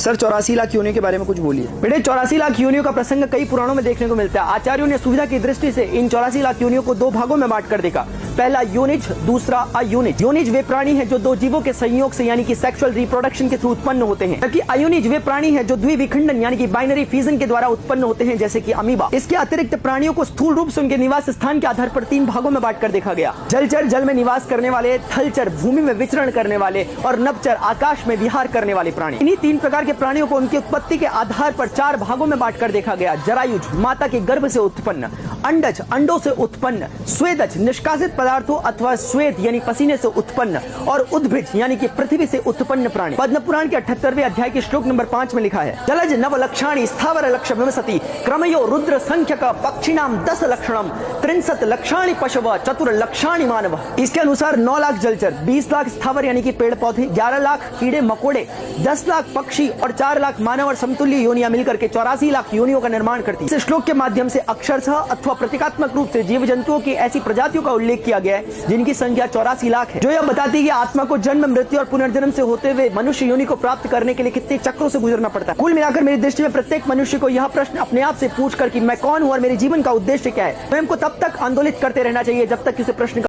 Sir 84 lakh योनियों के बारे में कुछ बोलिए। बेटे 84 लाख योनियों का प्रसंग कई पुराणों में देखने को मिलता है। आचार्यों ने सुविधा की दृष्टि से इन 84 लाख योनियों को दो भागों में बांट कर देखा। पहला योनिज, दूसरा अयोनिज। योनिज वे प्राणी हैं जो दो जीवों के संयोग से यानी कि सेक्सुअल रिप्रोडक्शन के थ्रू उत्पन्न होते हैं, जबकि अयोनिज वे प्राणी हैं जो द्विविखंडन यानी कि बाइनरी फ्यूजन के द्वारा उत्पन्न होते हैं, जैसे कि अमीबा। इसके अतिरिक्त प्राणियों को स्थूल रूप से उनके निवास स्थान के आधार पर तीन भागों में बांट कर देखा गया। जलचर जल में निवास करने वाले, थलचर भूमि में विचरण करने वाले और नभचर आकाश में विहार करने वाले प्राणी। इन्हीं तीन प्रकार के प्राणियों को उनकी उत्पत्ति के आधार पर चार भागों में बांट कर देखा गया। जरायुज माता के गर्भ से उत्पन्न, अंडज अंडों से उत्पन्न, स्वेदज निष्कासित पदार्थों अथवा स्वेद यानी पसीने से उत्पन्न और उद्भिज यानी कि पृथ्वी से उत्पन्न प्राणी। पद्म पुराण के 78वें अध्याय के श्लोक नंबर 5 में लिखा है, जलज नव लक्षाणी स्थावर लक्ष विमसति क्रमयो रुद्र संख्यक पक्षिणाम 10 लक्षणम 63 लक्षाणी पशव चतुर लक्षाणी मानव। इसके अनुसार 9 लाख जलचर, 20 लाख स्थावर यानी कि पेड़ पौधे, 11 लाख कीड़े मकोड़े, 10 लाख पक्षी और 4 लाख मानव और समतुल्य योनियां मिलकर के 84 लाख योनियों का निर्माण करती है। इस श्लोक के माध्यम से अक्षरशः अथवा प्रतीकात्मक रूप से जीव जंतुओं की ऐसी प्रजातियों का उल्लेख किया गया है जिनकी संख्या 84 लाख है, जो यह बताती है कि आत्मा को जन्म, मृत्यु और पुनर्जन्म से होते हुए मनुष्य योनि को प्राप्त करने के लिए कितने चक्रों से गुजरना पड़ता है। कुल मिलाकर मेरी दृष्टि में प्रत्येक मनुष्य को यह प्रश्न अपने आप से पूछकर कि मैं कौन हूं और मेरे जीवन का उद्देश्य क्या है, स्वयं को तब तक आंदोलित करते रहना चाहिए जब तक किसी प्रश्न